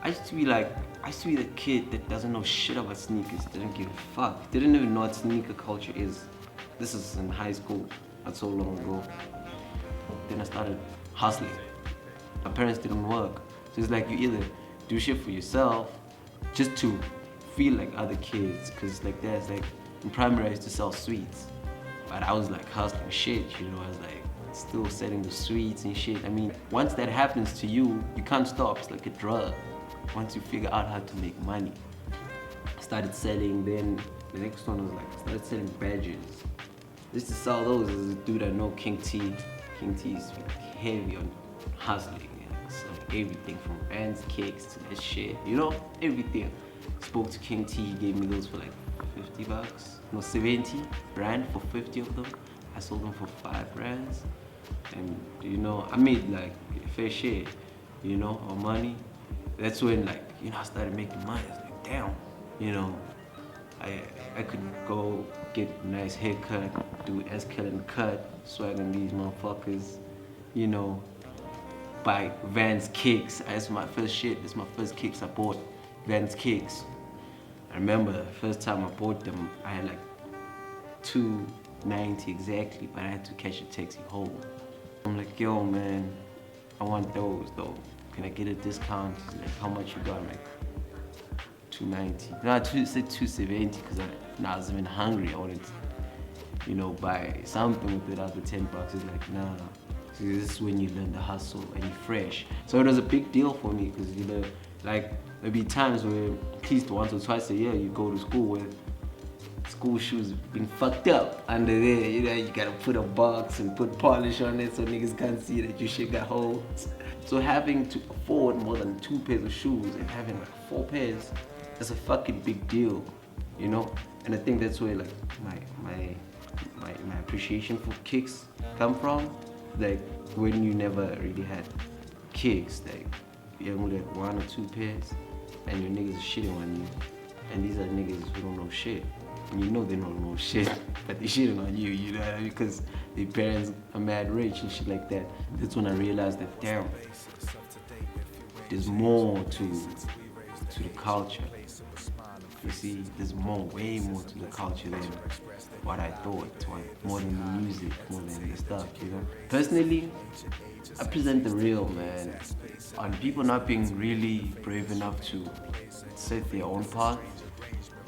I used to be like, I used to be the kid that doesn't know shit about sneakers, didn't give a fuck, didn't even know what sneaker culture is. This is in high school, not so long ago. Then I started hustling. My parents didn't work. So it's like you either do shit for yourself just to feel like other kids. Cause like there's like, in primary I used to sell sweets. But I was like hustling shit, you know, I was like still selling the sweets and shit. I mean, once that happens to you, you can't stop, it's like a drug. Once you figure out how to make money. I started selling, then the next one was like, I started selling badges. I used to sell those as a dude I know, King T. King T is heavy on hustling. So everything from Vans cakes to that shit, you know, everything. Spoke to King T, he gave me those for like 50 bucks, no 70 rand for 50 of them. I sold them for 5 rands. And you know, I made like fair share, you know, of money. That's when like, you know, I started making money. I was like, damn, you know, I could go get a nice haircut, do escalating cut, swag on these motherfuckers, you know, buy Vans kicks. That's my first shit. That's my first kicks I bought. Vans kicks. I remember the first time I bought them, I had like 290 exactly, but I had to catch a taxi home. I'm like, yo man, I want those though. Can I get a discount? He's like, how much you got? I'm like, 290. No, I said 270 because I was even hungry. I wanted to, you know, buy something with it after 10 bucks. He's like, nah. So this is when you learn the hustle and you're fresh. So it was a big deal for me because, you know, like there'd be times where at least once or twice a year you go to school with school shoes being fucked up under there. You know, you gotta put a box and put polish on it so niggas can't see that your shit got holes. So having to afford more than 2 pairs of shoes and having like 4 pairs, that's a fucking big deal, you know? And I think that's where like my appreciation for kicks come from. Like when you never really had kicks, like you only had 1 or 2 pairs and your niggas are shitting on you. And these are niggas who don't know shit. And you know they don't know shit, but they shitting on you, you know what I mean? Because their parents are mad rich and shit like that. That's when I realized that, damn, there's more to the culture. You see, there's way more to the culture than what I thought, more than the music, more than the stuff, you know? Personally, I present the real, man. On people not being really brave enough to set their own path,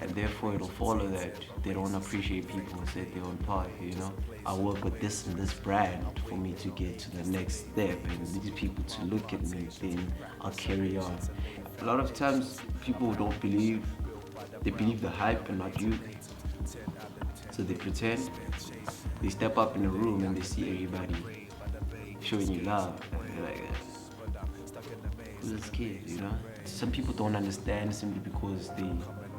and therefore it'll follow that they don't appreciate people who set their own path, you know? I work with this and this brand for me to get to the next step, and these people to look at me, then I'll carry on. A lot of times people don't believe, they believe the hype and not you. So they pretend, they step up in a room and they see everybody showing you love, and they're like, who's this kid, you know? Some people don't understand simply because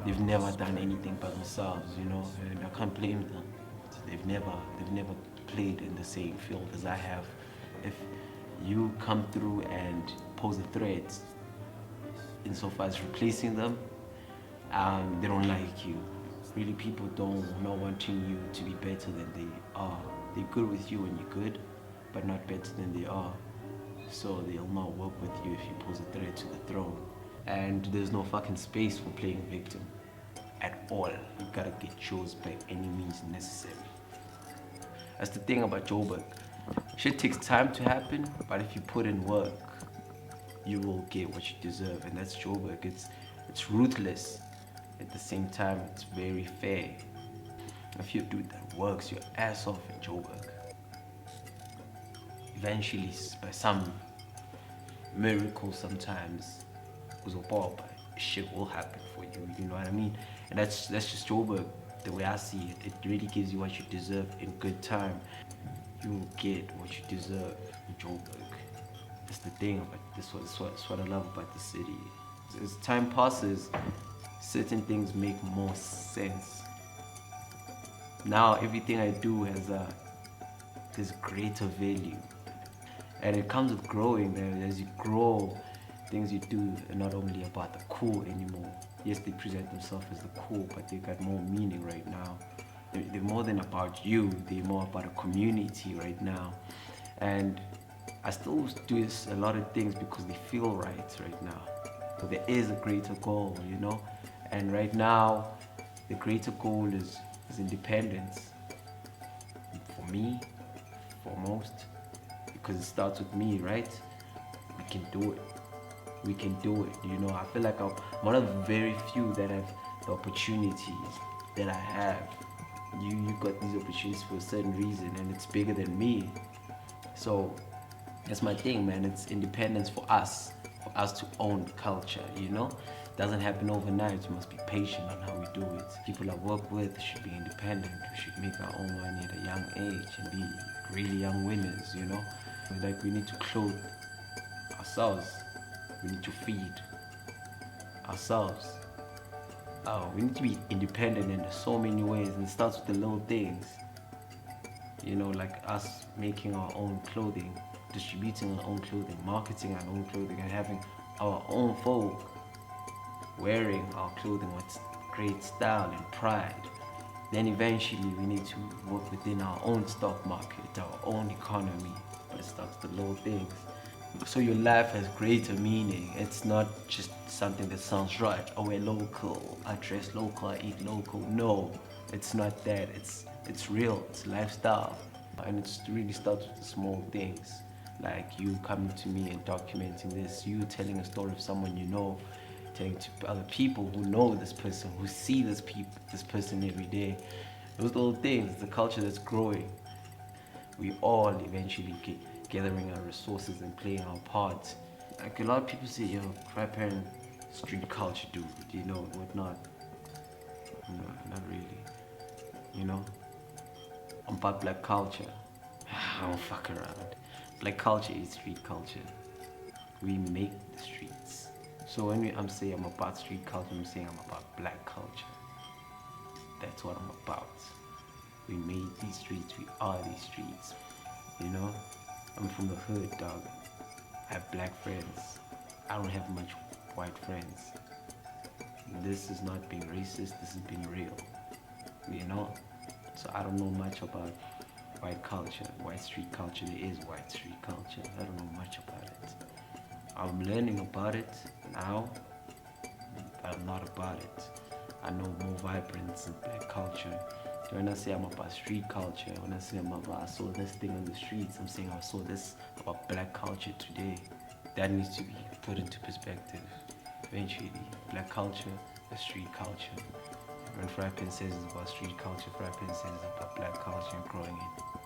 they've never done anything by themselves, you know, and I can't blame them. They've never played in the same field as I have. If you come through and pose a threat insofar as replacing them, they don't like you. Really, people not wanting you to be better than they are. They're good with you when you're good, but not better than they are. So they'll not work with you if you pose a threat to the throne. And there's no fucking space for playing victim at all. You gotta get yours by any means necessary. That's the thing about Joburg. Shit takes time to happen, but if you put in work, you will get what you deserve. And that's Joburg. It's ruthless. At the same time, it's very fair. If you're a dude that works your ass off in Joburg, eventually, by some miracle sometimes, shit will happen for you, you know what I mean? And that's just Joburg, the way I see it. It really gives you what you deserve in good time. You will get what you deserve in Joburg. That's the thing about this. That's what I love about the city. As time passes, certain things make more sense. Now everything I do has greater value. And it comes with growing, man. As you grow, things you do are not only about the cool anymore. Yes, they present themselves as the cool, but they got more meaning right now. They're more than about you, they're more about a community right now. And I still do a lot of things because they feel right now. There is a greater goal, and right now, the greater goal is independence. For me, for most, because it starts with me, right? We can do it. We can do it. I feel like I'm one of the very few that have the opportunities that I have. You got these opportunities for a certain reason, and it's bigger than me. So that's my thing, man. It's independence for us to own culture. Doesn't happen overnight. You must be patient on how we do it. People I work with should be independent. We should make our own money at a young age and be really young winners. Like we need to clothe ourselves. We need to feed ourselves. We need to be independent in so many ways, and it starts with the little things. Like us making our own clothing, distributing our own clothing, marketing our own clothing, and having our own folk wearing our clothing with great style and pride. Then eventually we need to work within our own stock market, our own economy, but it starts with the little things. So your life has greater meaning. It's not just something that sounds right. Oh, we're local, I dress local, I eat local. No, it's not that. It's real, it's lifestyle. And it really starts with the small things. Like you coming to me and documenting this, you telling a story of someone you know, telling to other people who know this person, who see this person every day. Those little things, the culture that's growing. We all eventually gathering our resources and playing our part. Like a lot of people say, Frypan street culture, dude, whatnot. No, not really. I'm about black culture. I don't fuck around. Black culture is street culture. We make the streets. So when I'm saying I'm about street culture, I'm saying I'm about black culture. That's what I'm about. We made these streets, we are these streets. I'm from the hood, dog. I have black friends. I don't have much white friends. This is not being racist, this is being real. So I don't know much about white culture, white street culture. There is white street culture. I don't know much about it. I'm learning about it now, but I'm not about it. I know more vibrance in black culture. When I say I'm about street culture, when I say I saw this thing on the streets, I'm saying I saw this about black culture today. That needs to be put into perspective. Eventually, black culture is street culture. When Frypan says it's about street culture, Frypan says it's about black culture and growing it.